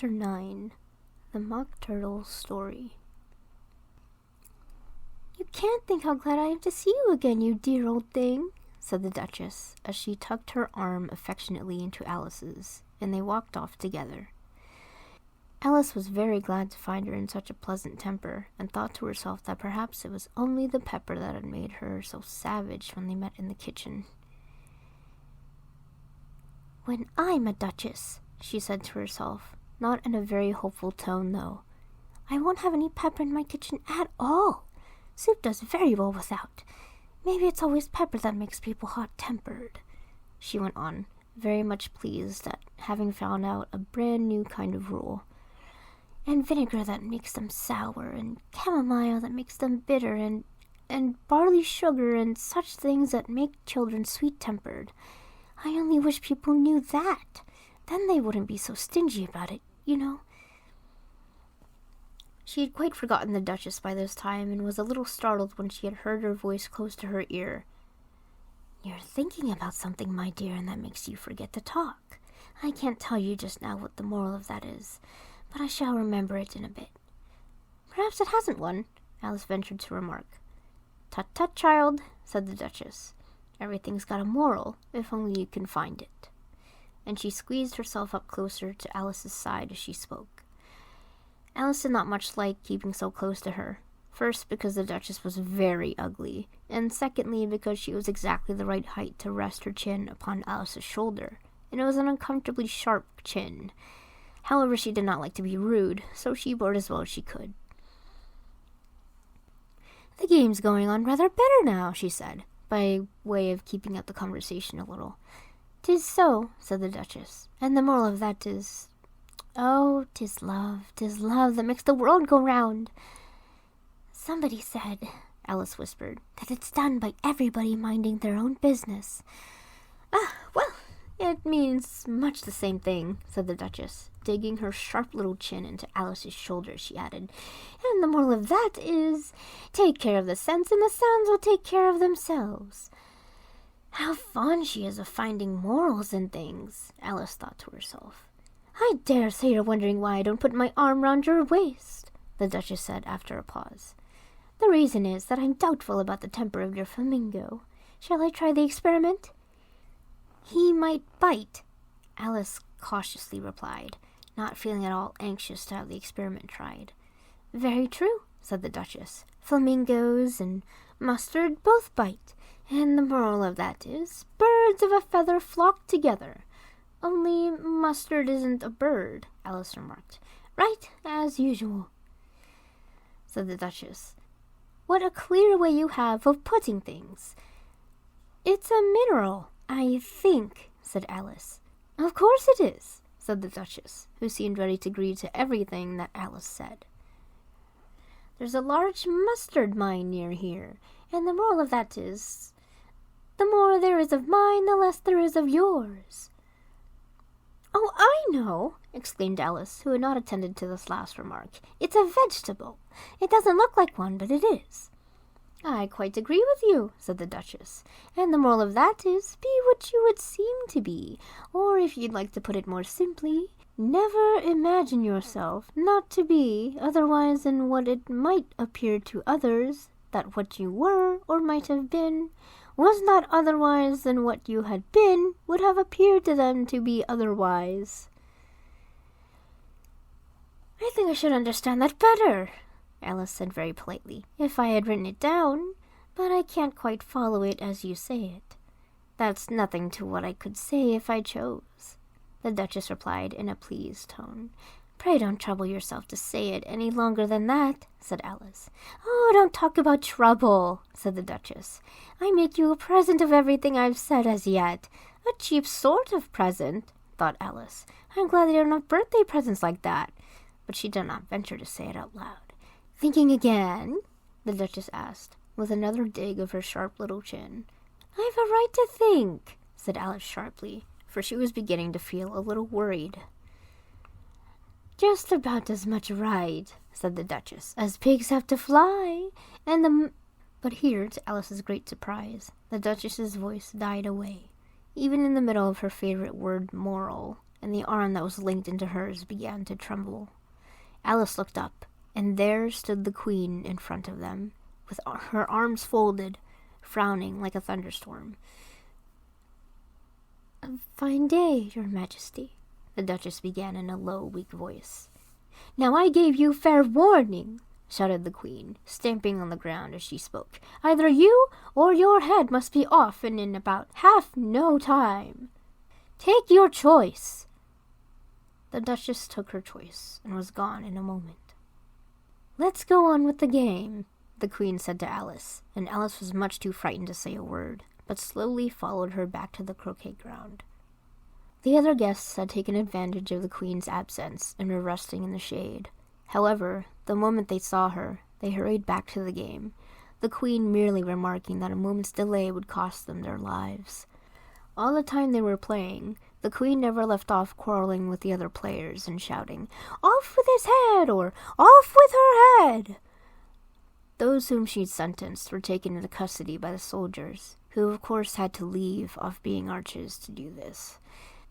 Chapter 9. The Mock Turtle's Story. "You can't think how glad I am to see you again, you dear old thing," said the Duchess, as she tucked her arm affectionately into Alice's, and they walked off together. Alice was very glad to find her in such a pleasant temper, and thought to herself that perhaps it was only the pepper that had made her so savage when they met in the kitchen. "When I'm a duchess," she said to herself, not in a very hopeful tone, though, "I won't have any pepper in my kitchen at all. Soup does very well without. Maybe it's always pepper that makes people hot-tempered," she went on, very much pleased at having found out a brand new kind of rule. "And vinegar that makes them sour, and chamomile that makes them bitter, and barley sugar, and such things that make children sweet-tempered. I only wish people knew that. Then they wouldn't be so stingy about it, you know." She had quite forgotten the Duchess by this time, and was a little startled when she had heard her voice close to her ear. "You're thinking about something, my dear, and that makes you forget to talk. I can't tell you just now what the moral of that is, but I shall remember it in a bit." "Perhaps it hasn't one," Alice ventured to remark. "Tut, tut, child," said the Duchess. "Everything's got a moral, if only you can find it." And she squeezed herself up closer to Alice's side as she spoke. Alice did not much like keeping so close to her, first because the Duchess was very ugly, and secondly because she was exactly the right height to rest her chin upon Alice's shoulder, and it was an uncomfortably sharp chin. However, she did not like to be rude, so she bore it as well as she could. "The game's going on rather better now," she said, by way of keeping up the conversation a little. "'Tis so," said the Duchess, "and the moral of that is, oh, 'tis love that makes the world go round." "Somebody said," Alice whispered, "that it's done by everybody minding their own business." Well, it means much the same thing," said the Duchess, digging her sharp little chin into Alice's shoulder. She added, "and the moral of that is, take care of the sense, and the sounds will take care of themselves." "How fond she is of finding morals in things," Alice thought to herself. "I dare say you're wondering why I don't put my arm round your waist," the Duchess said after a pause. "The reason is that I'm doubtful about the temper of your flamingo. Shall I try the experiment?" "He might bite," Alice cautiously replied, not feeling at all anxious to have the experiment tried. "Very true," said the Duchess. "Flamingos and mustard both bite, and the moral of that is, birds of a feather flock together. Only mustard isn't a bird," Alice remarked. "Right, as usual," said the Duchess. "What a clear way you have of putting things." "It's a mineral, I think," said Alice. "Of course it is," said the Duchess, who seemed ready to agree to everything that Alice said. "There's a large mustard mine near here, and the moral of that is, the more there is of mine, the less there is of yours." "Oh, I know!" exclaimed Alice, who had not attended to this last remark. "It's a vegetable. It doesn't look like one, but it is." "I quite agree with you," said the Duchess. "And the moral of that is, be what you would seem to be, or if you'd like to put it more simply, never imagine yourself not to be otherwise than what it might appear to others that what you were or might have been was not otherwise than what you had been would have appeared to them to be otherwise." "I think I should understand that better," Alice said very politely, "if I had written it down, but I can't quite follow it as you say it." "That's nothing to what I could say if I chose," the Duchess replied in a pleased tone. "Pray don't trouble yourself to say it any longer than that," said Alice. "Oh, don't talk about trouble," said the Duchess. "I make you a present of everything I've said as yet." "A cheap sort of present," thought Alice. "I'm glad they don't have birthday presents like that." But she did not venture to say it out loud. "Thinking again?" the Duchess asked, with another dig of her sharp little chin. "I've a right to think," said Alice sharply, for she was beginning to feel a little worried. "Just about as much right," said the Duchess, "as pigs have to fly, and But here, to Alice's great surprise, the Duchess's voice died away, even in the middle of her favorite word, moral, and the arm that was linked into hers began to tremble. Alice looked up, and there stood the Queen in front of them, with her arms folded, frowning like a thunderstorm. "A fine day, Your Majesty," the Duchess began in a low, weak voice. "Now I gave you fair warning," shouted the Queen, stamping on the ground as she spoke. "Either you or your head must be off and in about half no time. Take your choice." The Duchess took her choice and was gone in a moment. "Let's go on with the game," the Queen said to Alice, and Alice was much too frightened to say a word, but slowly followed her back to the croquet ground. The other guests had taken advantage of the Queen's absence and were resting in the shade. However, the moment they saw her, they hurried back to the game, the Queen merely remarking that a moment's delay would cost them their lives. All the time they were playing, the Queen never left off quarreling with the other players and shouting, "Off with his head!" or "Off with her head!" Those whom she'd sentenced were taken into custody by the soldiers, who of course had to leave off being archers to do this,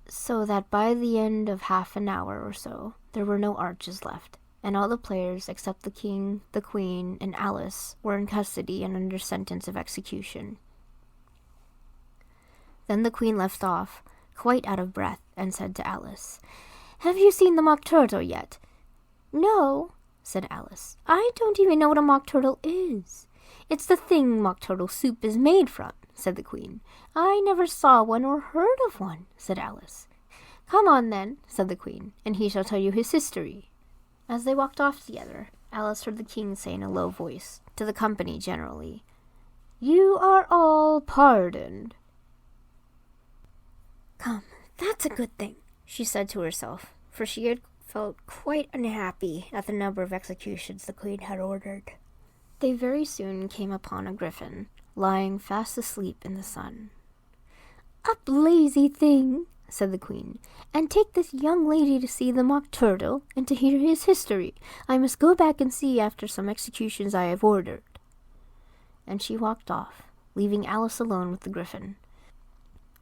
so that by the end of half an hour or so, there were no arches left, and all the players except the King, the Queen, and Alice were in custody and under sentence of execution. Then the Queen left off, quite out of breath, and said to Alice, "Have you seen the Mock Turtle yet?" "No," said Alice. "I don't even know what a Mock Turtle is." "It's the thing Mock Turtle soup is made from," said the Queen. "I never saw one or heard of one," said Alice. "Come on, then," said the Queen, "and he shall tell you his history." As they walked off together, Alice heard the King say in a low voice, to the company generally, "You are all pardoned." "Come, that's a good thing," she said to herself, for she had felt quite unhappy at the number of executions the Queen had ordered. They very soon came upon a griffin, lying fast asleep in the sun. "Up, lazy thing," said the Queen, "and take this young lady to see the Mock Turtle, and to hear his history. I must go back and see after some executions I have ordered." And she walked off, leaving Alice alone with the griffin.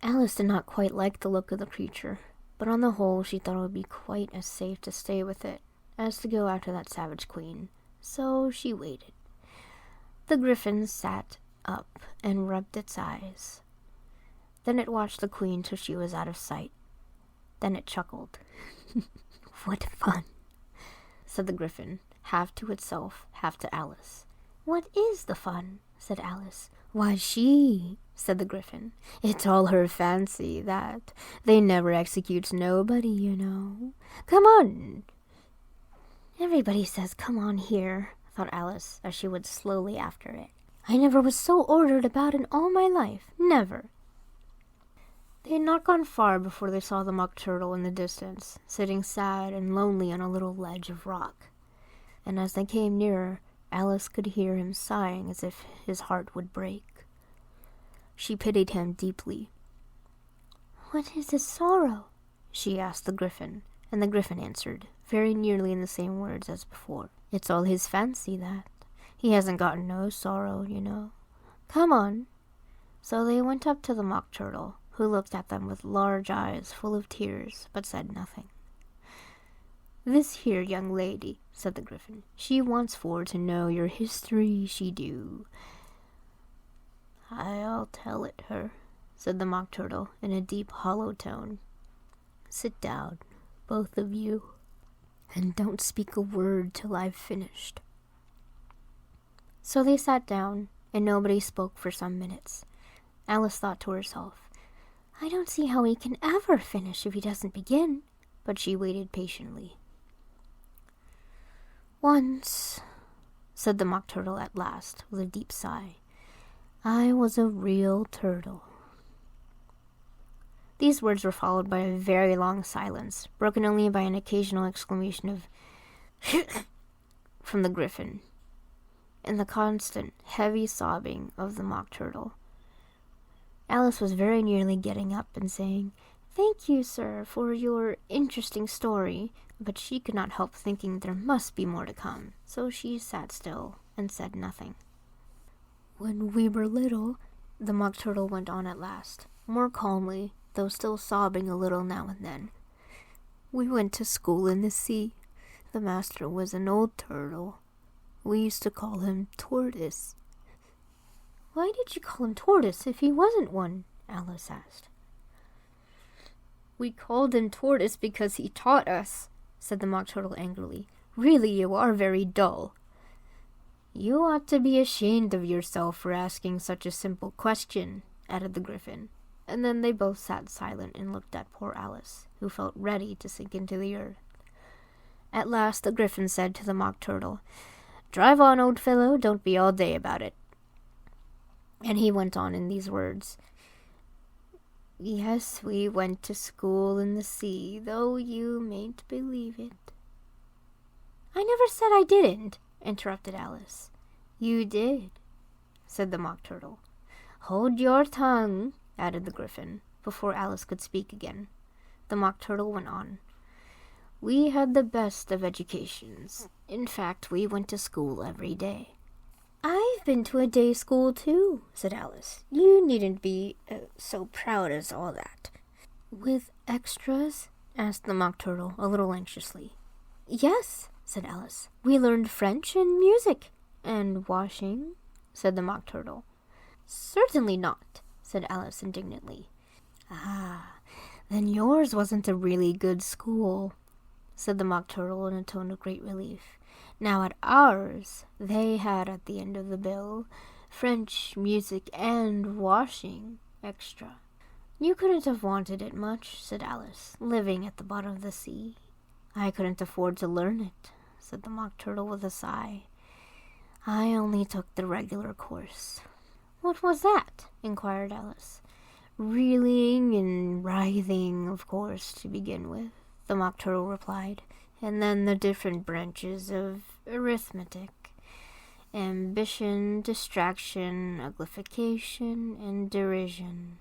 Alice did not quite like the look of the creature, but on the whole she thought it would be quite as safe to stay with it as to go after that savage Queen, so she waited. The griffin sat up and rubbed its eyes. Then it watched the Queen till she was out of sight. Then it chuckled. "What fun," said the griffin, half to itself, half to Alice. "What is the fun?" said Alice. "Why, she," said the griffin. "It's all her fancy, that. They never executes nobody, you know. Come on." "Everybody says come on here," thought Alice, as she went slowly after it. "I never was so ordered about in all my life. Never." They had not gone far before they saw the Mock Turtle in the distance, sitting sad and lonely on a little ledge of rock. And as they came nearer, Alice could hear him sighing as if his heart would break. She pitied him deeply. "What is his sorrow?" she asked the griffin, and the griffin answered, very nearly in the same words as before. "It's all his fancy, that. He hasn't got no sorrow, you know. Come on." So they went up to the Mock Turtle, who looked at them with large eyes full of tears, but said nothing. "This here young lady," said the griffin, "she wants for to know your history, she do." "I'll tell it her," said the Mock Turtle in a deep, hollow tone. "Sit down, both of you, and don't speak a word till I've finished." So they sat down, and nobody spoke for some minutes. Alice thought to herself, "I don't see how he can ever finish if he doesn't begin," but she waited patiently. "Once," said the Mock Turtle at last, with a deep sigh, "I was a real turtle." These words were followed by a very long silence, broken only by an occasional exclamation of from the griffin, and the constant, heavy sobbing of the Mock Turtle. Alice was very nearly getting up and saying, "Thank you, sir, for your interesting story," but she could not help thinking there must be more to come, so she sat still and said nothing. "When we were little," the Mock Turtle went on at last, more calmly, though still sobbing a little now and then, We went to school in the sea. The master was an old turtle. We used to call him Tortoise." "Why did you call him Tortoise if he wasn't one?" Alice asked. "We called him Tortoise because he taught us," said the Mock Turtle angrily. "Really, you are very dull." "You ought to be ashamed of yourself for asking such a simple question," added the Gryphon. And then they both sat silent and looked at poor Alice, who felt ready to sink into the earth. At last the Gryphon said to the Mock Turtle, "Drive on, old fellow, don't be all day about it." And he went on in these words: "Yes, we went to school in the sea, though you mayn't believe it." "I never said I didn't," interrupted Alice. "You did," said the Mock Turtle. "Hold your tongue," added the Gryphon, before Alice could speak again. The Mock Turtle went on. "We had the best of educations. In fact, we went to school every day." "I've been to a day school too," said Alice. "You needn't be so proud as all that." "With extras?" asked the Mock Turtle, a little anxiously. "Yes," said Alice. "We learned French and music." "And washing?" said the Mock Turtle. "Certainly not," said Alice indignantly. "Ah, then yours wasn't a really good school," said the Mock Turtle in a tone of great relief. "Now at ours, they had at the end of the bill French, music, and washing extra." "You couldn't have wanted it much," said Alice, "living at the bottom of the sea." "I couldn't afford to learn it," said the Mock Turtle with a sigh. "I only took the regular course." "What was that?" inquired Alice. "Reeling and writhing, of course, to begin with," the Mock Turtle replied. "And then the different branches of arithmetic: ambition, distraction, uglification, and derision."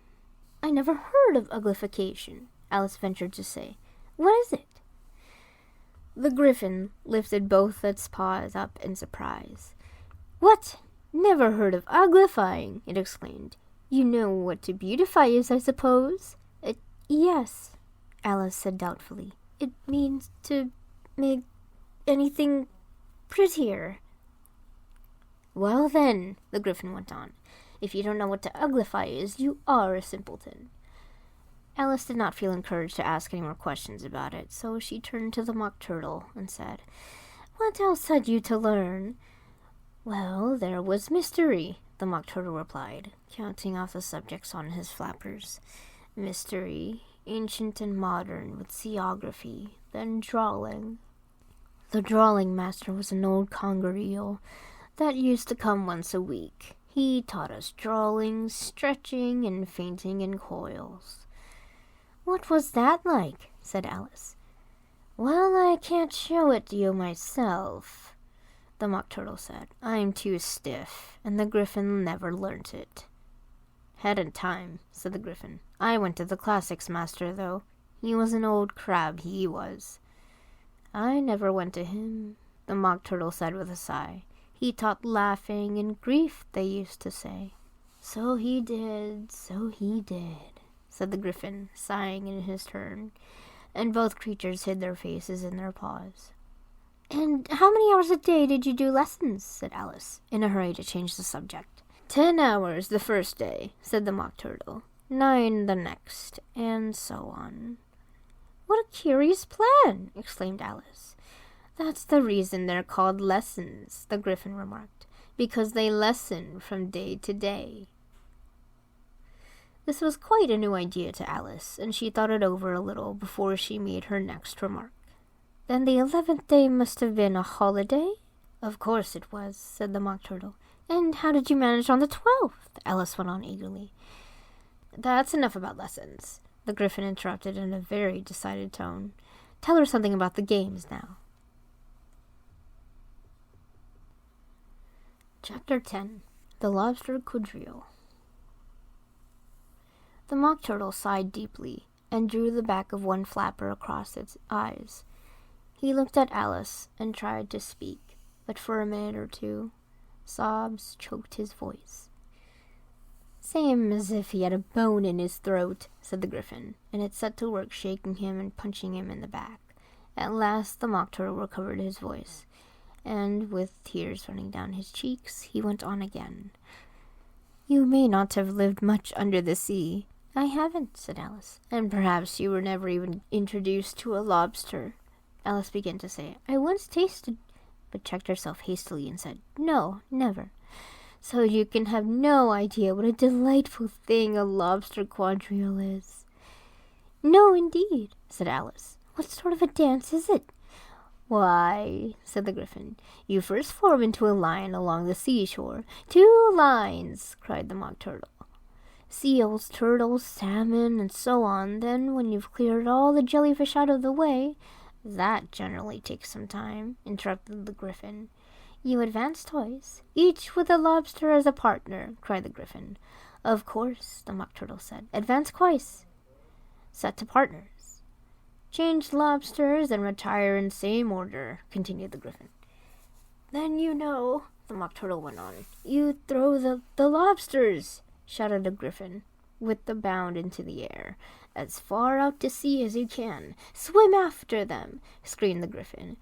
"I never heard of uglification," Alice ventured to say. "What is it?" The Gryphon lifted both its paws up in surprise. "What? Never heard of uglifying?" it exclaimed. "You know what to beautify is, I suppose?" "Yes," Alice said doubtfully. "It means to make anything prettier." "Well then," the Gryphon went on, "if you don't know what to uglify is, you are a simpleton." Alice did not feel encouraged to ask any more questions about it, so she turned to the Mock Turtle and said, "What else had you to learn?" "Well, there was mystery," the Mock Turtle replied, counting off the subjects on his flappers. "Mystery, ancient and modern, with seaography, then drawling." The drawling master was an old conger eel that used to come once a week. He taught us drawling, stretching, and fainting in coils. "What was that like?" said Alice. "Well, I can't show it to you myself," the Mock Turtle said. "I'm too stiff, and the Gryphon never learnt it." "Hadn't time," said the Gryphon. "I went to the classics master, though. He was an old crab, he was." "I never went to him," the Mock Turtle said with a sigh. "He taught laughing and grief, they used to say." "So he did, so he did," said the Gryphon, sighing in his turn, and both creatures hid their faces in their paws. "And how many hours a day did you do lessons?" said Alice, in a hurry to change the subject. 10 hours the first day," said the Mock Turtle. 9 the next, and so on. "What a curious plan!" exclaimed Alice. "That's the reason they're called lessons," the Gryphon remarked, "because they lessen from day to day." This was quite a new idea to Alice, and she thought it over a little before she made her next remark. "Then the 11th day must have been a holiday?" "Of course it was," said the Mock Turtle. "And how did you manage on the 12th?" Alice went on eagerly. "That's enough about lessons," the Gryphon interrupted in a very decided tone. "Tell her something about the games now." Chapter 10. The Lobster Quadrille. The Mock Turtle sighed deeply and drew the back of one flapper across its eyes. He looked at Alice and tried to speak, but for a minute or two, sobs choked his voice. Same as if he had a bone in his throat, said the Gryphon, and it set to work shaking him and punching him in the back. At last the Mock Turtle recovered his voice, and with tears running down his cheeks, he went on again. You may not have lived much under the sea. I haven't, said Alice. And perhaps you were never even introduced to a lobster. Alice began to say, I once tasted, but checked herself hastily and said, No, never. So you can have no idea what a delightful thing a lobster quadrille is. No, indeed, said Alice. What sort of a dance is it? Why, said the Gryphon, you first form into a line along the seashore. 2 lines, cried the Mock Turtle. Seals, turtles, salmon, and so on. Then, when you've cleared all the jellyfish out of the way, that generally takes some time, interrupted the Gryphon. You advance twice, each with a lobster as a partner, cried the Gryphon. Of course, the Mock Turtle said. Advance twice. Set to partners. Change lobsters and retire in same order, continued the Gryphon. Then you know, the Mock Turtle went on. You throw the lobsters, shouted the Gryphon, with a bound into the air. As far out to sea as you can. Swim after them, screamed the Gryphon.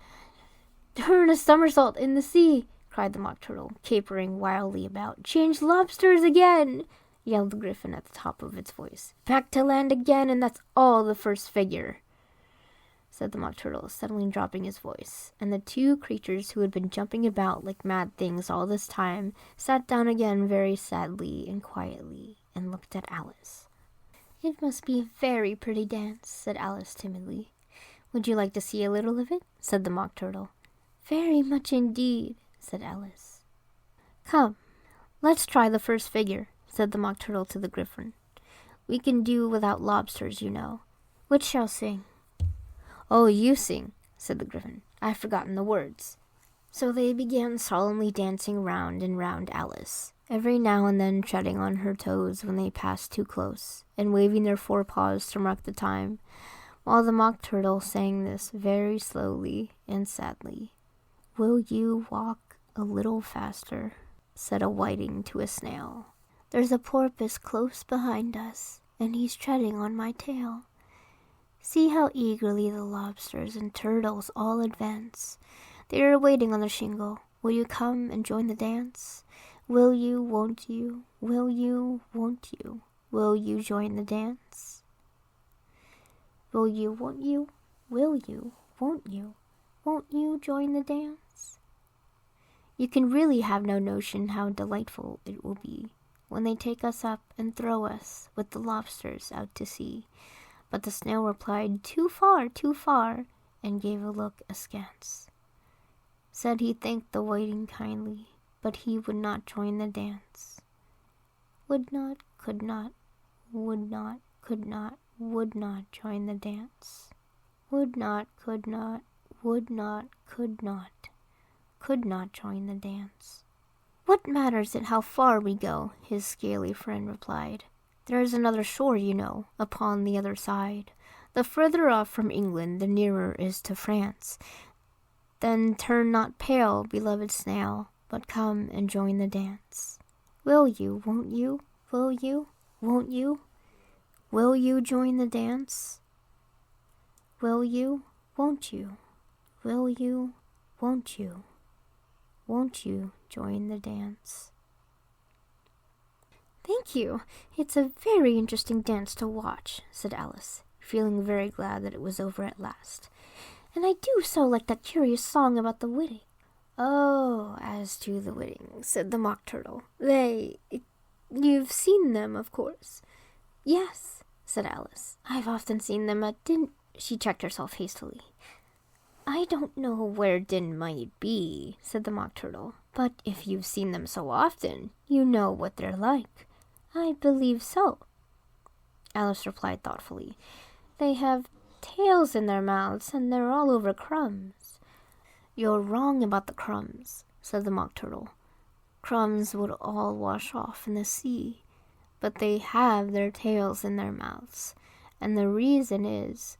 Turn a somersault in the sea, cried the Mock Turtle, capering wildly about. Change lobsters again, yelled the Gryphon at the top of its voice. Back to land again, and that's all the first figure, said the Mock Turtle, suddenly dropping his voice, and the 2 creatures who had been jumping about like mad things all this time sat down again very sadly and quietly and looked at Alice. It must be a very pretty dance, said Alice timidly. Would you like to see a little of it? Said the Mock Turtle. Very much indeed, said Alice. Come, let's try the first figure, said the Mock Turtle to the Gryphon. We can do without lobsters, you know. Which shall sing? Oh, you sing, said the Gryphon. I've forgotten the words. So they began solemnly dancing round and round Alice, every now and then treading on her toes when they passed too close, and waving their forepaws to mark the time, while the Mock Turtle sang this very slowly and sadly. Will you walk a little faster, said a whiting to a snail. There's a porpoise close behind us, and he's treading on my tail. See how eagerly the lobsters and turtles all advance. They are waiting on the shingle. Will you come and join the dance? Will you, won't you? Will you, won't you? Will you join the dance? Will you, won't you? Will you, won't you? Won't you join the dance? You can really have no notion how delightful it will be when they take us up and throw us with the lobsters out to sea. But the snail replied, too far, and gave a look askance. Said he thanked the whiting kindly, but he would not join the dance. Would not, could not, would not, could not, would not join the dance. Would not, could not, would not, could not join the dance. What matters it how far we go? His scaly friend replied. There is another shore, you know, upon the other side. The further off from England, the nearer is to France. Then turn not pale, beloved snail, but come and join the dance. Will you, won't you? Will you, won't you? Will you join the dance? Will you, won't you? Will you, won't you? Won't you join the dance? Thank you. It's a very interesting dance to watch, said Alice, feeling very glad that it was over at last. And I do so like that curious song about the whiting. Oh, as to the whiting, said the Mock Turtle. You've seen them, of course. Yes, said Alice. I've often seen them at She checked herself hastily. I don't know where Din might be, said the Mock Turtle. But if you've seen them so often, you know what they're like. I believe so, Alice replied thoughtfully. They have tails in their mouths, and they're all over crumbs. You're wrong about the crumbs, said the Mock Turtle. Crumbs would all wash off in the sea, but they have their tails in their mouths, and the reason is...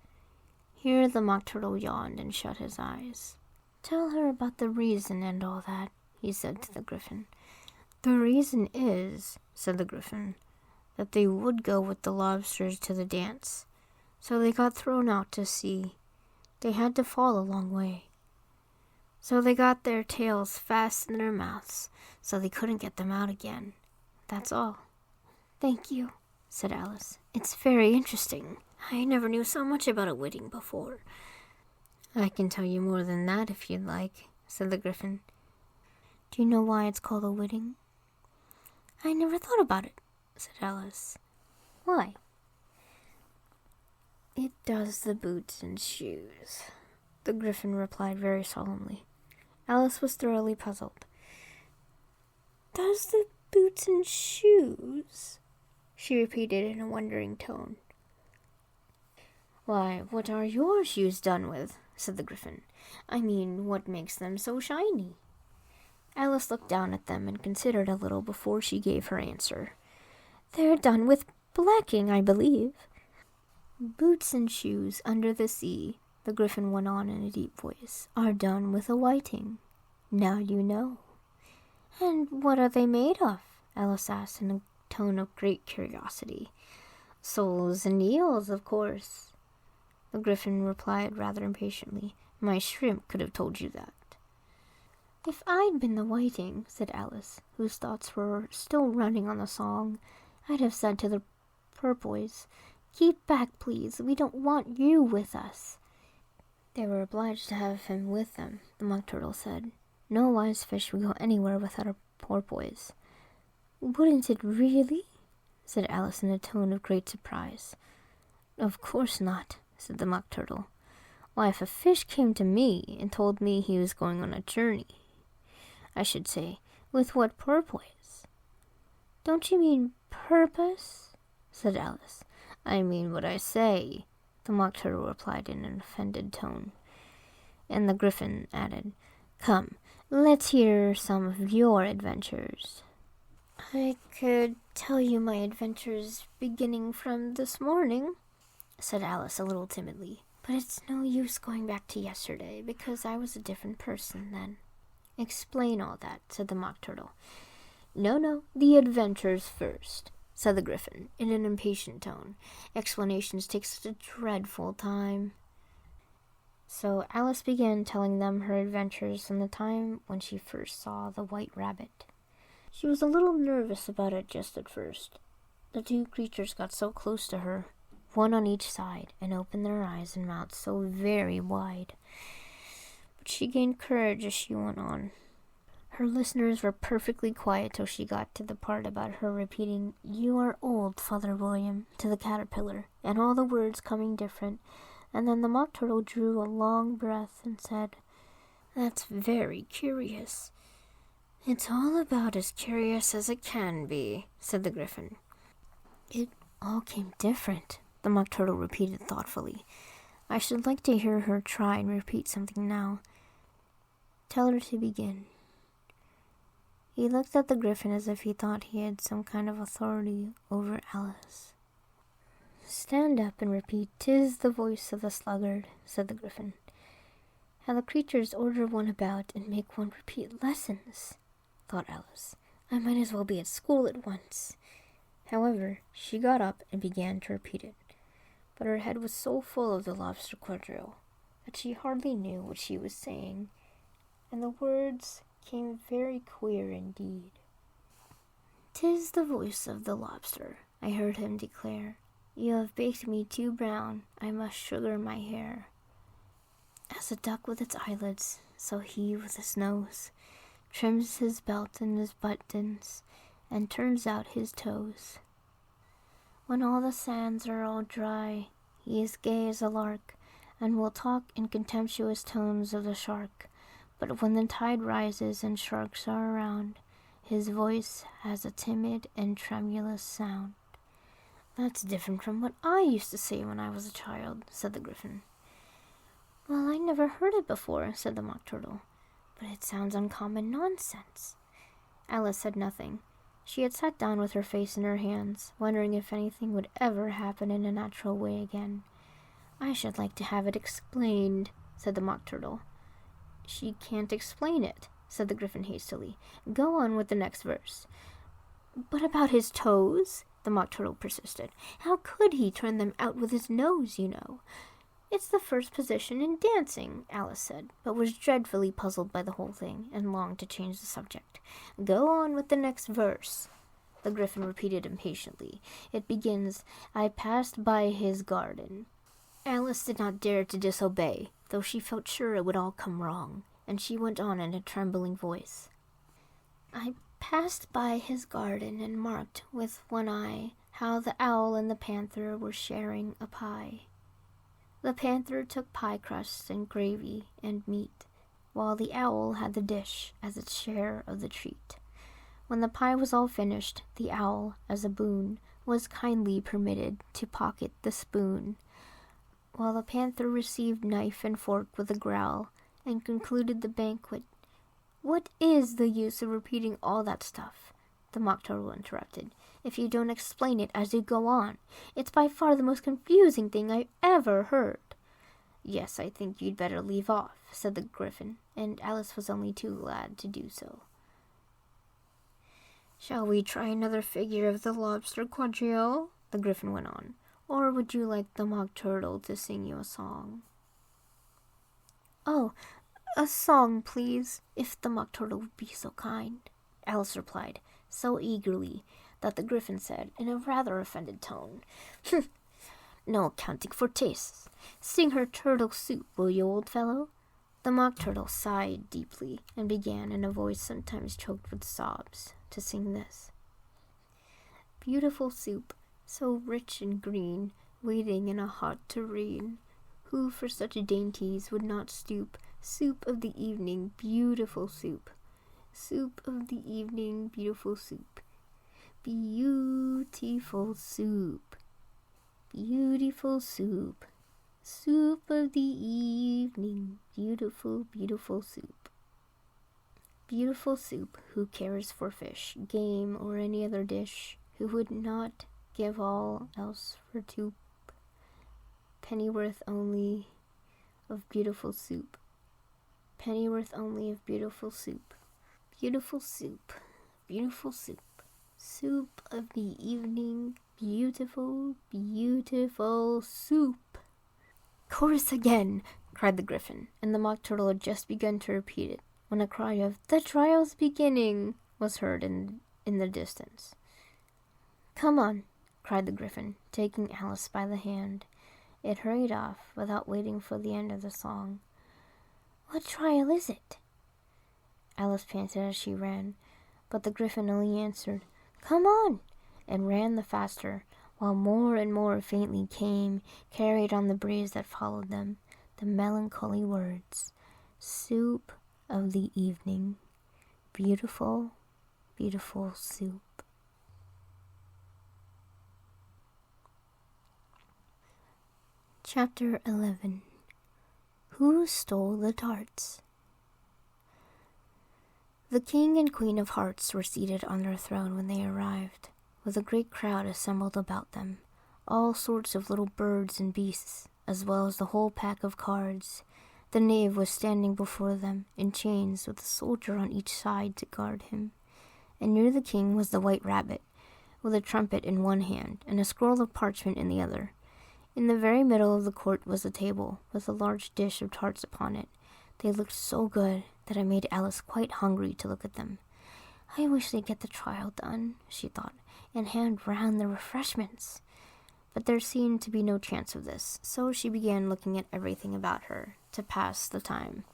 Here the Mock Turtle yawned and shut his eyes. Tell her about the reason and all that, he said to the Gryphon. The reason is, said the Gryphon, that they would go with the lobsters to the dance. So they got thrown out to sea. They had to fall a long way. So they got their tails fast in their mouths, so they couldn't get them out again. That's all. Thank you, said Alice. It's very interesting. I never knew so much about a whiting before. I can tell you more than that if you'd like, said the Gryphon. Do you know why it's called a whiting? I never thought about it, said Alice. Why? It does the boots and shoes, the Gryphon replied very solemnly. Alice was thoroughly puzzled. Does the boots and shoes? She repeated in a wondering tone. Why, what are your shoes done with? Said the Gryphon. I mean, what makes them so shiny? Alice looked down at them and considered a little before she gave her answer. They're done with blacking, I believe. Boots and shoes under the sea, the Gryphon went on in a deep voice, are done with a whiting. Now you know. And what are they made of? Alice asked in a tone of great curiosity. Soles and eels, of course. The Gryphon replied rather impatiently. My shrimp could have told you that. If I'd been the whiting, said Alice, whose thoughts were still running on the song, I'd have said to the porpoise, keep back, please. We don't want you with us. They were obliged to have him with them, the Mock Turtle said. No wise fish would go anywhere without a porpoise. Wouldn't it really? Said Alice in a tone of great surprise. Of course not, said the Mock Turtle. Why, if a fish came to me and told me he was going on a journey, I should say, with what porpoise? Don't you mean purpose? Said Alice. I mean what I say, the Mock Turtle replied in an offended tone. And the Gryphon added, Come, let's hear some of your adventures. I could tell you my adventures beginning from this morning, said Alice a little timidly. But it's no use going back to yesterday, because I was a different person then. Explain all that, said the Mock Turtle. No, the adventures first, said the Gryphon in an impatient tone. Explanations take such a dreadful time. So Alice began telling them her adventures from the time when she first saw the white rabbit. She was a little nervous about it just at first. The two creatures got so close to her, one on each side, and opened their eyes and mouths so very wide. But she gained courage as she went on. Her listeners were perfectly quiet till she got to the part about her repeating, You are old, Father William, to the caterpillar, and all the words coming different, and then the Mock Turtle drew a long breath and said, That's very curious. It's all about as curious as it can be, said the Gryphon. It all came different, the Mock Turtle repeated thoughtfully. I should like to hear her try and repeat something now. Tell her to begin. He looked at the Gryphon as if he thought he had some kind of authority over Alice. Stand up and repeat, "'Tis the voice of the sluggard," said the Gryphon. How the creatures order one about and make one repeat lessons, thought Alice. I might as well be at school at once. However, she got up and began to repeat it, but her head was so full of the lobster quadrille that she hardly knew what she was saying, and the words came very queer indeed. "'Tis the voice of the lobster," I heard him declare. "You have baked me too brown, I must sugar my hair." As a duck with its eyelids, so he with his nose trims his belt and his buttons, and turns out his toes. When all the sands are all dry, he is gay as a lark, and will talk in contemptuous tones of the shark. But when the tide rises and sharks are around, his voice has a timid and tremulous sound. "That's different from what I used to say when I was a child," said the Gryphon. "Well, I never heard it before," said the Mock Turtle, "but it sounds uncommon nonsense." Alice said nothing. She had sat down with her face in her hands, wondering if anything would ever happen in a natural way again. "I should like to have it explained," said the Mock Turtle. "She can't explain it," said the Gryphon hastily. "Go on with the next verse." "But about his toes?" the Mock Turtle persisted. "How could he turn them out with his nose, you know?" "It's the first position in dancing," Alice said, but was dreadfully puzzled by the whole thing, and longed to change the subject. "Go on with the next verse," the Gryphon repeated impatiently. "It begins, 'I passed by his garden.'" Alice did not dare to disobey, though she felt sure it would all come wrong, and she went on in a trembling voice. "I passed by his garden and marked with one eye how the owl and the panther were sharing a pie. The panther took pie crusts and gravy and meat, while the owl had the dish as its share of the treat. When the pie was all finished, the owl, as a boon, was kindly permitted to pocket the spoon, while the panther received knife and fork with a growl, and concluded the banquet." "What is the use of repeating all that stuff?" the Mock Turtle interrupted, "if you don't explain it as you go on? It's by far the most confusing thing I've ever heard." "Yes, I think you'd better leave off," said the Gryphon, and Alice was only too glad to do so. "Shall we try another figure of the lobster quadrille?" the Gryphon went on. "Or would you like the Mock Turtle to sing you a song?" "Oh, a song, please, if the Mock Turtle would be so kind," Alice replied, so eagerly that the Gryphon said, in a rather offended tone, "No accounting for tastes. Sing her turtle soup, will you, old fellow?" The Mock Turtle sighed deeply, and began, in a voice sometimes choked with sobs, to sing this: "Beautiful soup, so rich and green, waiting in a hot tureen. Who for such dainties would not stoop? Soup of the evening, beautiful soup. Soup of the evening, beautiful soup. Beautiful soup. Beautiful soup. Soup of the evening, beautiful, beautiful soup. Beautiful soup, who cares for fish, game, or any other dish, who would not give all else for two pennyworth only of beautiful soup. Pennyworth only of beautiful soup. Beautiful soup, beautiful soup. Soup of the evening, beautiful, beautiful soup." "Chorus again!" cried the Gryphon, and the Mock Turtle had just begun to repeat it, when a cry of "The trial's beginning!" was heard in the distance. "Come on!" cried the Gryphon, taking Alice by the hand. It hurried off, without waiting for the end of the song. "What trial is it?" Alice panted as she ran, but the Gryphon only answered, "Come on!" and ran the faster, while more and more faintly came, carried on the breeze that followed them, the melancholy words, "Soup of the evening, beautiful, beautiful soup." Chapter 11. Who Stole the Tarts? The King and Queen of Hearts were seated on their throne when they arrived, with a great crowd assembled about them, all sorts of little birds and beasts, as well as the whole pack of cards. The knave was standing before them, in chains, with a soldier on each side to guard him. And near the king was the White Rabbit, with a trumpet in one hand, and a scroll of parchment in the other. In the very middle of the court was a table, with a large dish of tarts upon it. They looked so good that it made Alice quite hungry to look at them. "I wish they'd get the trial done," she thought, "and hand round the refreshments." But there seemed to be no chance of this, so she began looking at everything about her, to pass the time.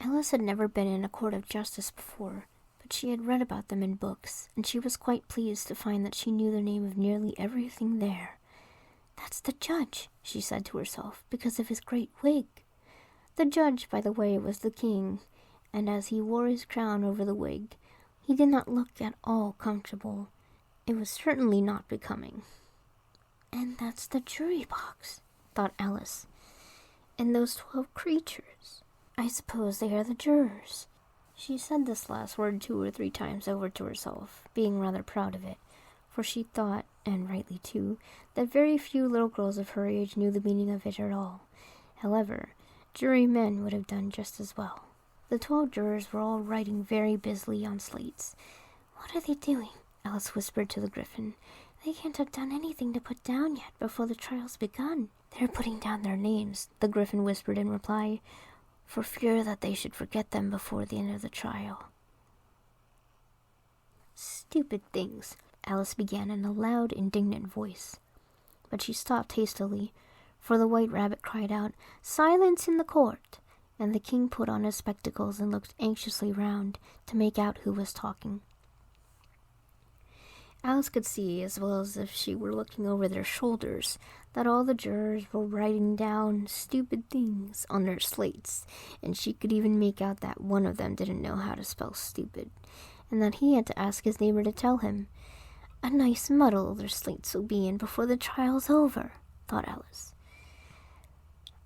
Alice had never been in a court of justice before, but she had read about them in books, and she was quite pleased to find that she knew the name of nearly everything there. "That's the judge," she said to herself, "because of his great wig." The judge, by the way, was the king, and as he wore his crown over the wig, he did not look at all comfortable. It was certainly not becoming. "And that's the jury box," thought Alice. "And those 12 creatures. I suppose they are the jurors." She said this last word 2 or 3 times over to herself, being rather proud of it, for she thought, and rightly too, that very few little girls of her age knew the meaning of it at all. However, jurymen would have done just as well. The 12 jurors were all writing very busily on slates. "What are they doing?" Alice whispered to the griffin. "They can't have done anything to put down yet before the trial's begun." "They're putting down their names," the griffin whispered in reply, "for fear that they should forget them before the end of the trial." "Stupid things," Alice began in a loud, indignant voice. But she stopped hastily, for the White Rabbit cried out, "Silence in the court!" And the king put on his spectacles and looked anxiously round to make out who was talking. Alice could see, as well as if she were looking over their shoulders, that all the jurors were writing down stupid things on their slates, and she could even make out that one of them didn't know how to spell stupid, and that he had to ask his neighbor to tell him. "A nice muddle their slates will be in before the trial's over," thought Alice.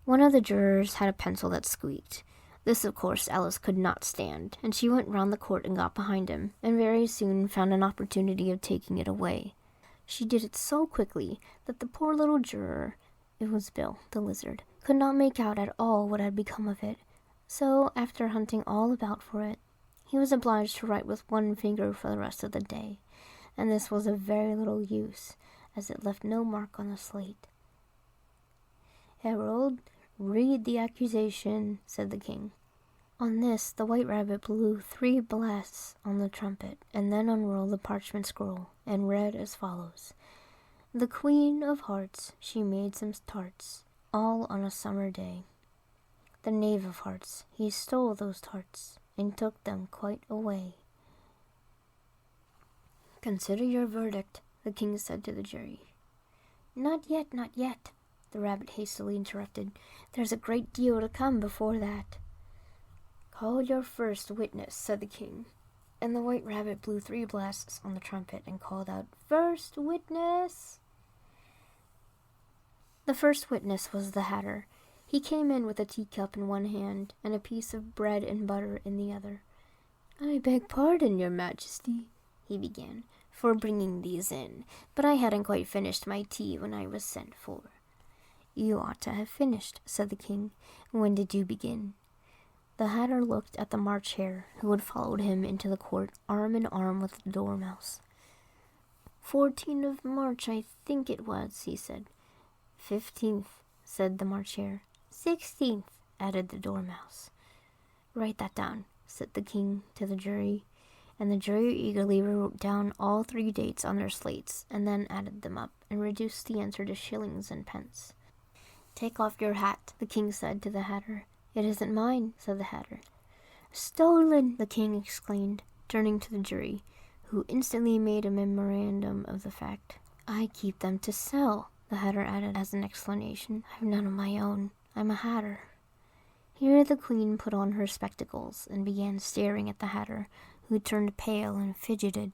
One of the jurors had a pencil that squeaked. This, of course, Alice could not stand, and she went round the court and got behind him, and very soon found an opportunity of taking it away. She did it so quickly that the poor little juror, it was Bill, the lizard, could not make out at all what had become of it. So, after hunting all about for it, he was obliged to write with one finger for the rest of the day, and this was of very little use, as it left no mark on the slate. "Herald, read the accusation," said the king. On this, the White Rabbit blew 3 blasts on the trumpet, and then unrolled the parchment scroll, and read as follows. "The Queen of Hearts, she made some tarts, all on a summer day. The Knave of Hearts, he stole those tarts, and took them quite away." "Consider your verdict," the king said to the jury. "Not yet, not yet," the rabbit hastily interrupted. "There's a great deal to come before that." "Call your first witness," said the king. And the White Rabbit blew 3 blasts on the trumpet and called out, "First witness!" The first witness was the Hatter. He came in with a teacup in one hand and a piece of bread and butter in the other. "I beg pardon, your majesty," he began, "for bringing these in, but I hadn't quite finished my tea when I was sent for." "You ought to have finished," said the king. "When did you begin?" The Hatter looked at the March Hare, who had followed him into the court, arm in arm with the Dormouse. 14th of March, I think it was," he said. 15th, said the March Hare. 16th, added the Dormouse. "Write that down," said the king to the jury, and the jury eagerly wrote down all 3 dates on their slates, and then added them up, and reduced the answer to shillings and pence. "Take off your hat," the king said to the Hatter. "It isn't mine," said the Hatter. "Stolen!" the king exclaimed, turning to the jury, who instantly made a memorandum of the fact. "I keep them to sell," the Hatter added as an explanation. "I've none of my own. I'm a Hatter." Here the queen put on her spectacles and began staring at the Hatter, who turned pale and fidgeted.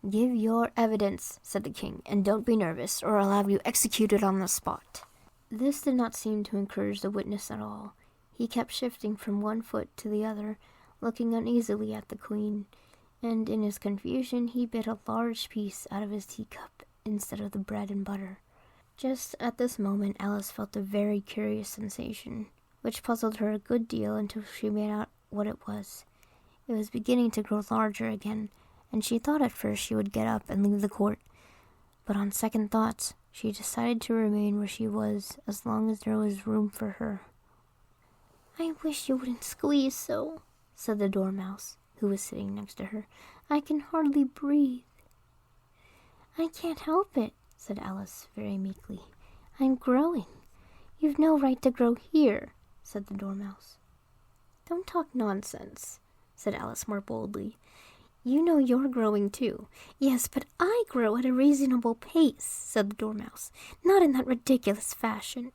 "Give your evidence," said the king, "and don't be nervous, or I'll have you executed on the spot." This did not seem to encourage the witness at all. He kept shifting from one foot to the other, looking uneasily at the queen, and in his confusion he bit a large piece out of his teacup instead of the bread and butter. Just at this moment Alice felt a very curious sensation, which puzzled her a good deal until she made out what it was. It was beginning to grow larger again, and she thought at first she would get up and leave the court, but on second thoughts she decided to remain where she was as long as there was room for her. "I wish you wouldn't squeeze so," said the Dormouse, who was sitting next to her. "I can hardly breathe." "I can't help it," said Alice very meekly. "I'm growing." "You've no right to grow here," said the Dormouse. "Don't talk nonsense," said Alice more boldly. "You know you're growing too." "Yes, but I grow at a reasonable pace," said the Dormouse. "Not in that ridiculous fashion."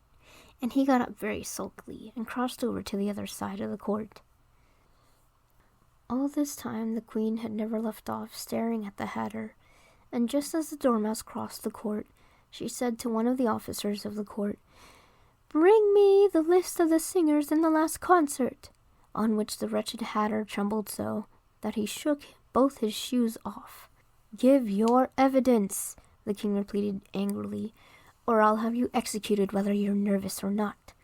And he got up very sulkily and crossed over to the other side of the court. All this time the queen had never left off staring at the Hatter, and just as the Dormouse crossed the court, she said to one of the officers of the court, "Bring me the list of the singers in the last concert," on which the wretched Hatter trembled so that he shook both his shoes off. "Give your evidence," the king repeated angrily, "or I'll have you executed whether you're nervous or not."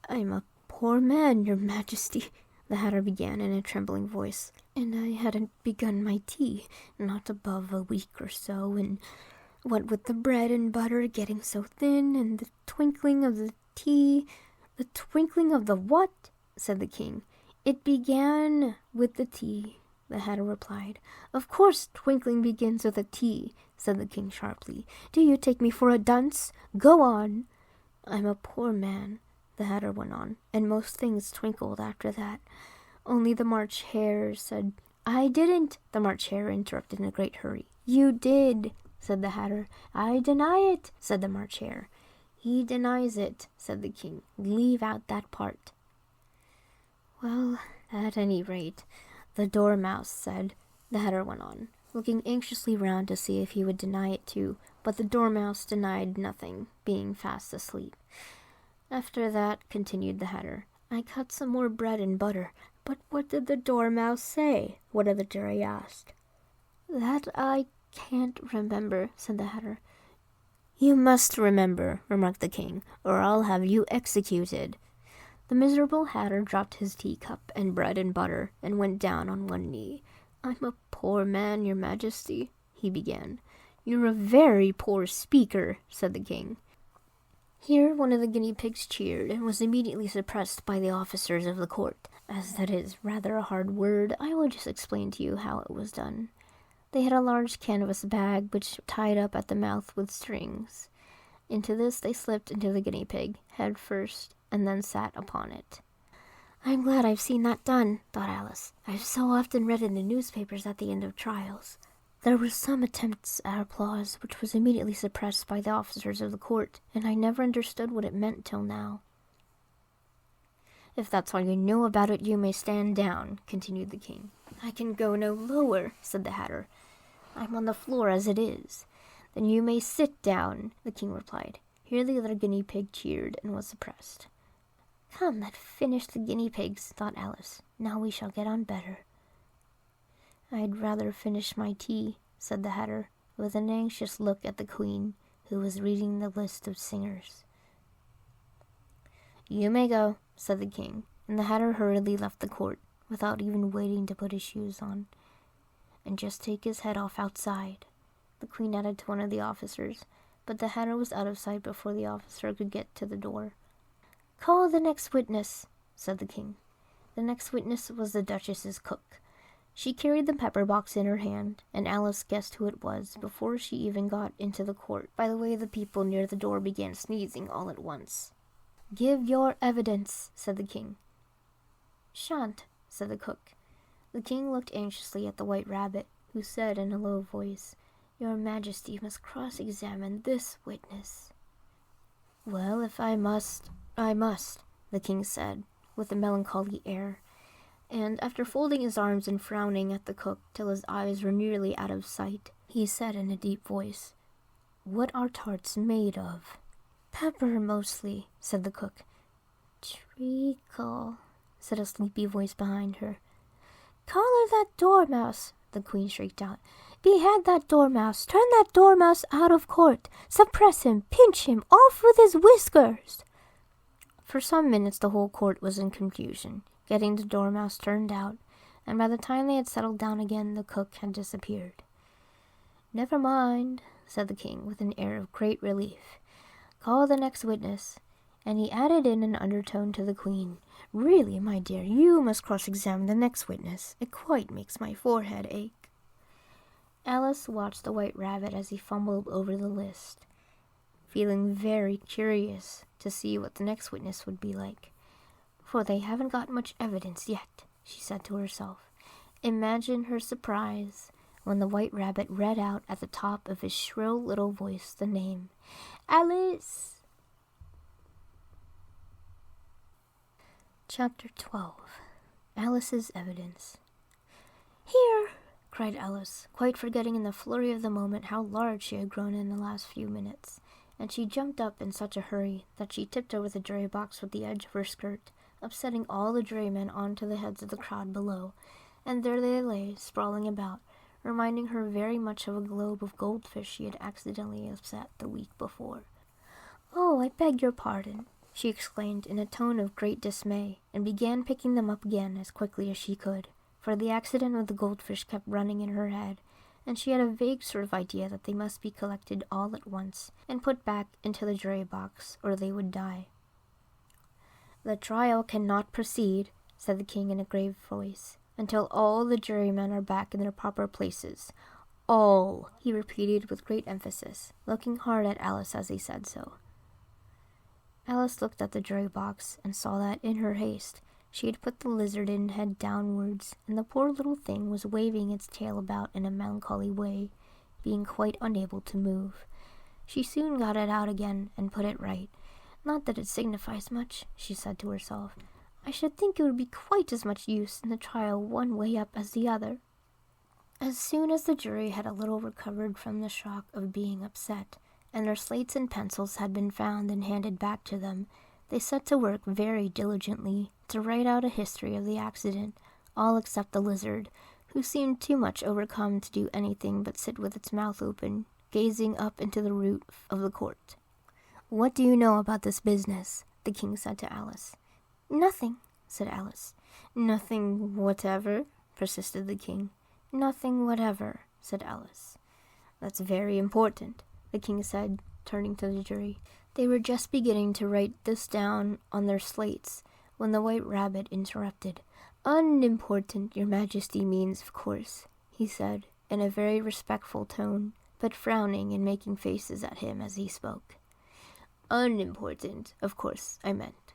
"I'm a poor man, your majesty," the Hatter began in a trembling voice, "and I hadn't begun my tea, not above a week or so, and what with the bread and butter getting so thin, and the twinkling of the tea—" "The twinkling of the what?" said the king. "It began with the tea," the Hatter replied. "Of course twinkling begins with a T," said the king sharply. "Do you take me for a dunce? Go on." "I'm a poor man," the Hatter went on, and most things twinkled after that. Only the March Hare said— "I didn't," the March Hare interrupted in a great hurry. "You did," said the Hatter. "I deny it," said the March Hare. "He denies it," said the king. "Leave out that part." "Well, at any rate, the Dormouse said," the Hatter went on, looking anxiously round to see if he would deny it too, but the Dormouse denied nothing, being fast asleep. "After that," continued the Hatter, "I cut some more bread and butter." "But what did the Dormouse say?" one of the jury asked. "That I can't remember," said the Hatter. "You must remember," remarked the king, "or I'll have you executed." The miserable Hatter dropped his teacup and bread and butter, and went down on one knee. "I'm a poor man, your majesty," he began. "You're a very poor speaker," said the king. Here one of the guinea pigs cheered, and was immediately suppressed by the officers of the court. As that is rather a hard word, I will just explain to you how it was done. They had a large canvas bag, which tied up at the mouth with strings. Into this they slipped into the guinea pig, head first, and then sat upon it. "I'm glad I've seen that done," thought Alice. "I've so often read in the newspapers at the end of trials." There were some attempts at applause, which was immediately suppressed by the officers of the court, and I never understood what it meant till now. "If that's all you know about it, you may stand down," continued the king. "I can go no lower," said the Hatter. "I'm on the floor as it is." "Then you may sit down," the king replied. Here the other guinea pig cheered and was suppressed. "Come, that finished the guinea pigs," thought Alice. "Now we shall get on better." "I'd rather finish my tea," said the Hatter, with an anxious look at the queen, who was reading the list of singers. "You may go," said the king, and the Hatter hurriedly left the court, without even waiting to put his shoes on. "And just take his head off outside," the queen added to one of the officers, but the Hatter was out of sight before the officer could get to the door. "Call the next witness," said the king. The next witness was the Duchess's cook. She carried the pepper box in her hand, and Alice guessed who it was before she even got into the court, by the way the people near the door began sneezing all at once. "Give your evidence," said the king. "Shan't," said the cook. The king looked anxiously at the White Rabbit, who said in a low voice, "Your Majesty must cross-examine this witness." "Well, if I must, I must," the king said, with a melancholy air. And after folding his arms and frowning at the cook till his eyes were nearly out of sight, he said in a deep voice, "What are tarts made of?" "Pepper, mostly," said the cook. "Treacle," said a sleepy voice behind her. "Collar that dormouse," the queen shrieked out. "Behead that dormouse! Turn that dormouse out of court! Suppress him! Pinch him! Off with his whiskers!" For some minutes the whole court was in confusion, getting the dormouse turned out, and by the time they had settled down again, the cook had disappeared. "Never mind," said the king, with an air of great relief. "Call the next witness." And he added in an undertone to the queen, "Really, my dear, you must cross-examine the next witness. It quite makes my forehead ache." Alice watched the White Rabbit as he fumbled over the list, feeling very curious to see what the next witness would be like. "For they haven't got much evidence yet," she said to herself. Imagine her surprise when the White Rabbit read out at the top of his shrill little voice the name, "Alice!" Chapter 12. Alice's Evidence. "Here!" cried Alice, quite forgetting in the flurry of the moment how large she had grown in the last few minutes, and she jumped up in such a hurry that she tipped over the jury box with the edge of her skirt, upsetting all the jurymen onto the heads of the crowd below, and there they lay, sprawling about, reminding her very much of a globe of goldfish she had accidentally upset the week before. "Oh, I beg your pardon," she exclaimed in a tone of great dismay, and began picking them up again as quickly as she could, for the accident with the goldfish kept running in her head, and she had a vague sort of idea that they must be collected all at once and put back into the jury box, or they would die. "The trial cannot proceed," said the king in a grave voice, "until all the jurymen are back in their proper places. All," he repeated with great emphasis, looking hard at Alice as he said so. Alice looked at the jury box and saw that, in her haste, she had put the lizard in head downwards, and the poor little thing was waving its tail about in a melancholy way, being quite unable to move. She soon got it out again and put it right. "Not that it signifies much," she said to herself. "I should think it would be quite as much use in the trial one way up as the other." As soon as the jury had a little recovered from the shock of being upset, and their slates and pencils had been found and handed back to them, they set to work very diligently to write out a history of the accident, all except the lizard, who seemed too much overcome to do anything but sit with its mouth open, gazing up into the roof of the court. "What do you know about this business?" the king said to Alice. "Nothing," said Alice. "Nothing whatever?" persisted the king. "Nothing whatever," said Alice. "That's very important," the king said, turning to the jury. They were just beginning to write this down on their slates when the White Rabbit interrupted. "Unimportant, your majesty means, of course," he said, in a very respectful tone, but frowning and making faces at him as he spoke. "Unimportant, of course, I meant,"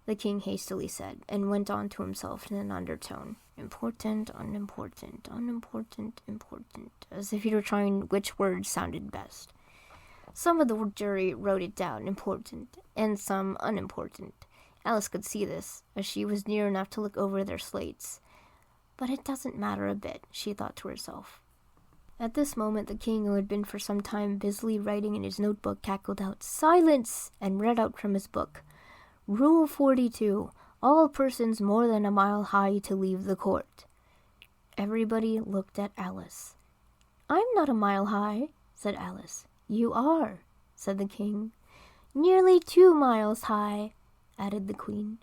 the king hastily said, and went on to himself in an undertone. "Important, unimportant, unimportant, important," as if he were trying which word sounded best. Some of the jury wrote it down important, and some unimportant. Alice could see this, as she was near enough to look over their slates. "But it doesn't matter a bit," she thought to herself. At this moment the king, who had been for some time busily writing in his notebook, cackled out, "Silence!" and read out from his book, "Rule 42. All persons more than a mile high to leave the court." Everybody looked at Alice. "I'm not a mile high," said Alice. "You are," said the king. "Nearly 2 miles high," added the queen.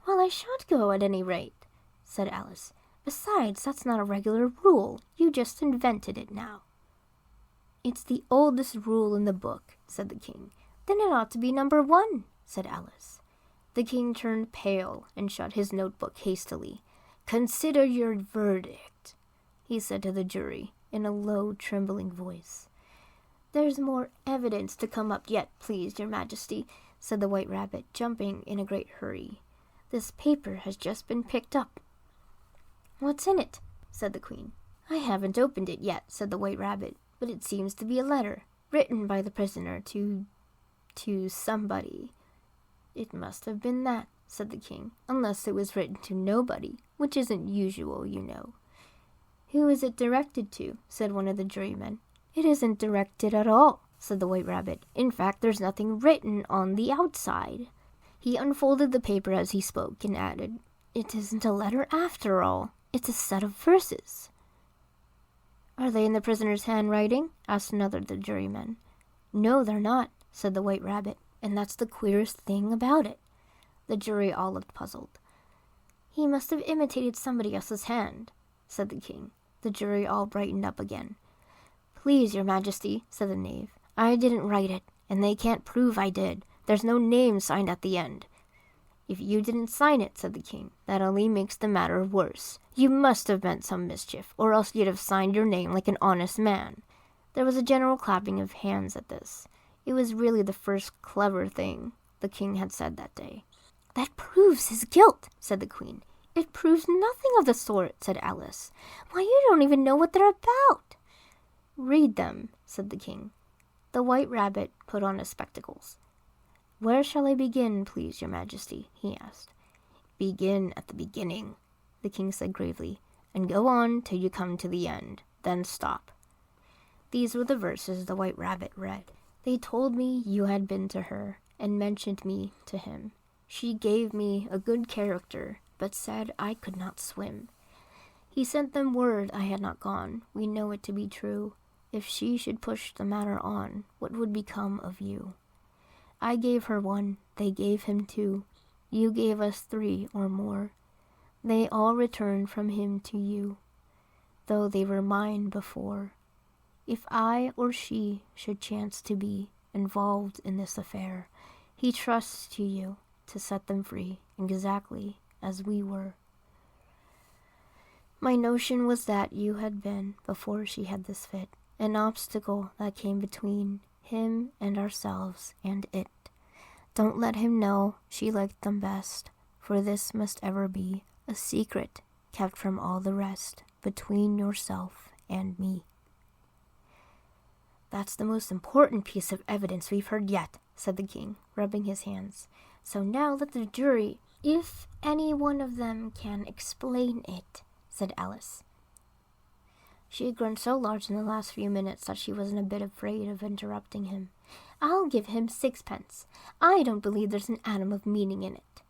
"Well, I shan't go at any rate," said Alice. "Besides, that's not a regular rule. You just invented it now." "It's the oldest rule in the book," said the king. "Then it ought to be number 1, said Alice. The king turned pale and shut his notebook hastily. "Consider your verdict," he said to the jury in a low, trembling voice. "There's more evidence to come up yet, please, your majesty," said the White Rabbit, jumping in a great hurry. "This paper has just been picked up." "What's in it?" said the queen. "I haven't opened it yet," said the White Rabbit, "but it seems to be a letter, written by the prisoner to somebody." "It must have been that," said the king, "unless it was written to nobody, which isn't usual, you know." "Who is it directed to?" said one of the jurymen. "It isn't directed at all," said the White Rabbit. "In fact, there's nothing written on the outside." He unfolded the paper as he spoke, and added, "It isn't a letter after all. It's a set of verses." "Are they in the prisoner's handwriting?" asked another of the jurymen. "No, they're not," said the White Rabbit, "and that's the queerest thing about it." The jury all looked puzzled. "He must have imitated somebody else's hand," said the king. The jury all brightened up again. "Please, your majesty," said the knave, "I didn't write it, and they can't prove I did. There's no name signed at the end." "If you didn't sign it," said the king, "that only makes the matter worse. You must have meant some mischief, or else you'd have signed your name like an honest man." There was a general clapping of hands at this. It was really the first clever thing the king had said that day. "That proves his guilt," said the queen. "It proves nothing of the sort," said Alice. "Why, you don't even know what they're about." "Read them," said the king. The White Rabbit put on his spectacles. "Where shall I begin, please, your majesty?" he asked. "Begin at the beginning," the king said gravely, "and go on till you come to the end. Then stop." These were the verses the White Rabbit read. "They told me you had been to her, and mentioned me to him. She gave me a good character, but said I could not swim. He sent them word I had not gone. We know it to be true. If she should push the matter on, what would become of you? I gave her one, they gave him 2. You gave us 3 or more. They all returned from him to you, though they were mine before. If I or she should chance to be involved in this affair, he trusts to you to set them free exactly as we were. My notion was that you had been, before she had this fit, an obstacle that came between him and ourselves and it. Don't let him know she liked them best, for this must ever be a secret kept from all the rest between yourself and me. That's the most important piece of evidence we've heard yet, said the king, rubbing his hands. So now let the jury, if any one of them can explain it, said Alice. She had grown so large in the last few minutes that she wasn't a bit afraid of interrupting him. I'll give him 6 pence. I don't believe there's an atom of meaning in it.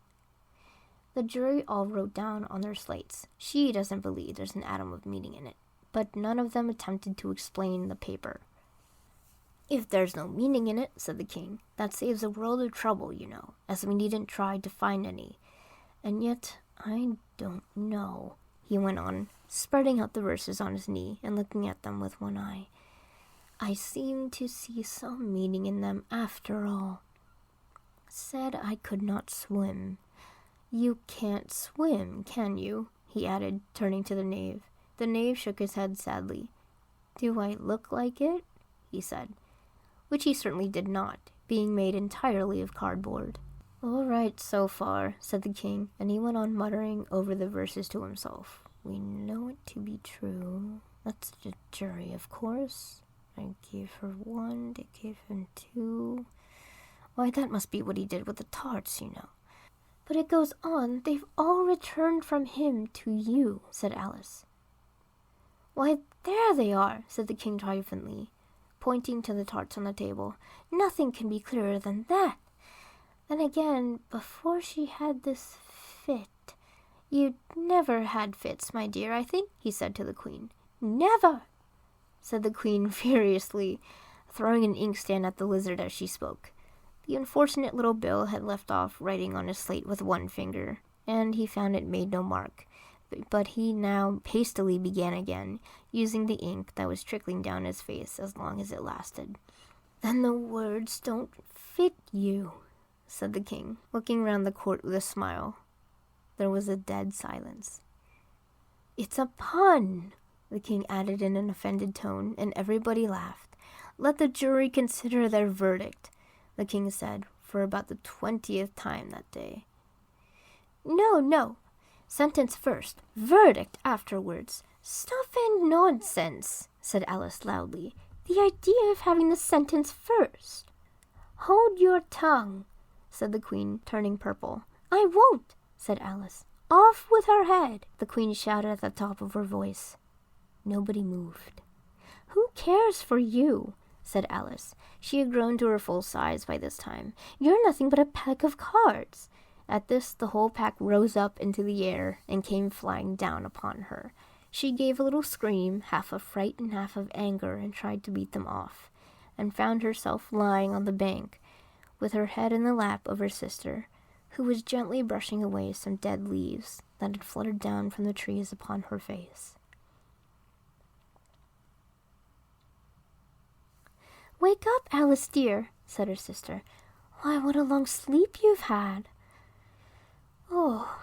The jury all wrote down on their slates, she doesn't believe there's an atom of meaning in it, but none of them attempted to explain the paper. If there's no meaning in it, said the king, that saves a world of trouble, you know, as we needn't try to find any. And yet, I don't know, he went on, spreading out the verses on his knee and looking at them with one eye. I seem to see some meaning in them after all. Said I could not swim. You can't swim, can you? He added, turning to the knave. The knave shook his head sadly. Do I look like it? He said, which he certainly did not, being made entirely of cardboard. All right so far, said the king, and he went on muttering over the verses to himself. We know it to be true. That's the jury, of course. I gave her 1, they gave him 2. Why, that must be what he did with the tarts, you know. But it goes on, they've all returned from him to you, said Alice. Why, there they are, said the king triumphantly, pointing to the tarts on the table. Nothing can be clearer than that. Then again, before she had this fit, you'd never had fits, my dear, I think, he said to the queen. Never, said the queen furiously, throwing an inkstand at the lizard as she spoke. The unfortunate little Bill had left off writing on his slate with one finger, and he found it made no mark. But he now hastily began again, using the ink that was trickling down his face as long as it lasted. Then the words don't fit you, said the king, looking round the court with a smile. There was a dead silence. It's a pun, the king added in an offended tone, and everybody laughed. Let the jury consider their verdict, the king said, for about the 20th time that day. No. Sentence first, verdict afterwards. Stuff and nonsense, said Alice loudly. The idea of having the sentence first. Hold your tongue, said the queen, turning purple. I won't, said Alice. Off with her head, the queen shouted at the top of her voice. Nobody moved. Who cares for you, said Alice. She had grown to her full size by this time. You're nothing but a pack of cards. At this, the whole pack rose up into the air and came flying down upon her. She gave a little scream, half of fright and half of anger, and tried to beat them off, and found herself lying on the bank, with her head in the lap of her sister, who was gently brushing away some dead leaves that had fluttered down from the trees upon her face. Wake up, Alice dear, said her sister. Why, what a long sleep you've had. Oh,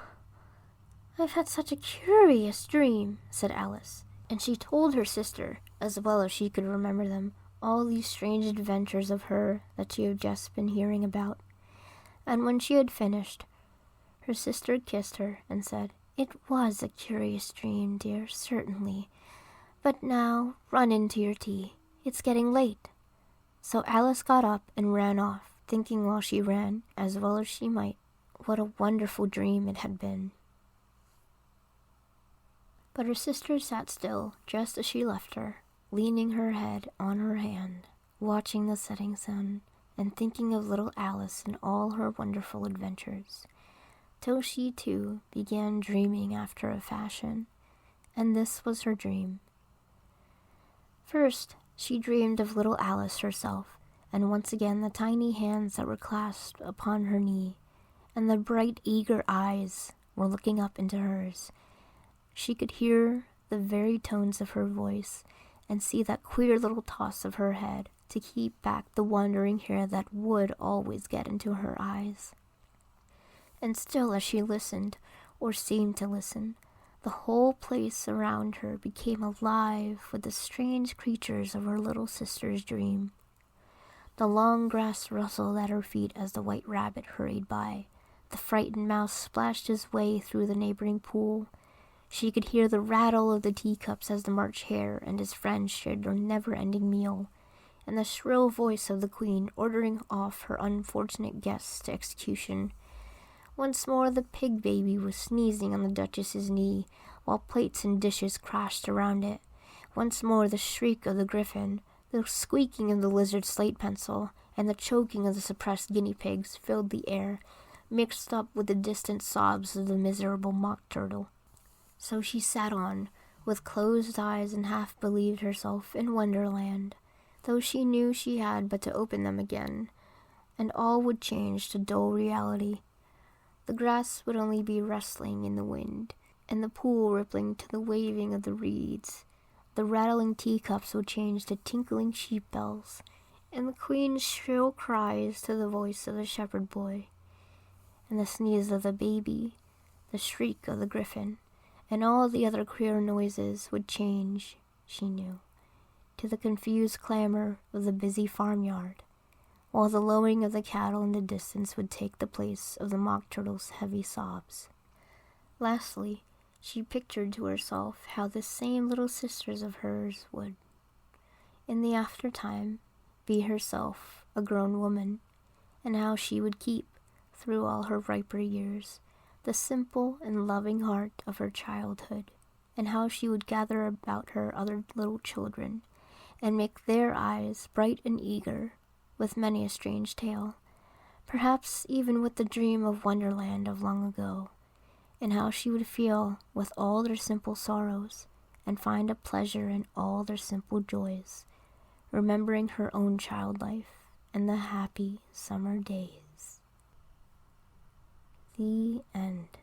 I've had such a curious dream, said Alice, and she told her sister, as well as she could remember them, all these strange adventures of her that she had just been hearing about. And when she had finished, her sister kissed her and said, It was a curious dream, dear, certainly. But now run into your tea. It's getting late. So Alice got up and ran off, thinking while she ran, as well as she might, what a wonderful dream it had been. But her sister sat still, just as she left her, leaning her head on her hand, watching the setting sun, and thinking of little Alice and all her wonderful adventures, till she, too, began dreaming after a fashion, and this was her dream. First, she dreamed of little Alice herself, and once again the tiny hands that were clasped upon her knee, and the bright, eager eyes were looking up into hers. She could hear the very tones of her voice, and see that queer little toss of her head to keep back the wandering hair that would always get into her eyes. And still as she listened, or seemed to listen, the whole place around her became alive with the strange creatures of her little sister's dream. The long grass rustled at her feet as the white rabbit hurried by. The frightened mouse splashed his way through the neighboring pool. She could hear the rattle of the teacups as the March Hare and his friends shared their never-ending meal, and the shrill voice of the queen ordering off her unfortunate guests to execution. Once more the pig baby was sneezing on the Duchess's knee, while plates and dishes crashed around it. Once more the shriek of the griffin, the squeaking of the lizard slate pencil, and the choking of the suppressed guinea pigs filled the air, mixed up with the distant sobs of the miserable mock turtle. So she sat on, with closed eyes, and half believed herself in Wonderland, though she knew she had but to open them again, and all would change to dull reality. The grass would only be rustling in the wind, and the pool rippling to the waving of the reeds. The rattling teacups would change to tinkling sheep bells, and the queen's shrill cries to the voice of the shepherd boy, and the sneeze of the baby, the shriek of the griffin, and all the other queer noises would change, she knew, to the confused clamor of the busy farmyard, while the lowing of the cattle in the distance would take the place of the mock turtle's heavy sobs. Lastly, she pictured to herself how the same little sisters of hers would, in the after-time, be herself a grown woman, and how she would keep, through all her riper years, the simple and loving heart of her childhood, and how she would gather about her other little children, and make their eyes bright and eager with many a strange tale, perhaps even with the dream of Wonderland of long ago, and how she would feel with all their simple sorrows, and find a pleasure in all their simple joys, remembering her own child life and the happy summer days. The end.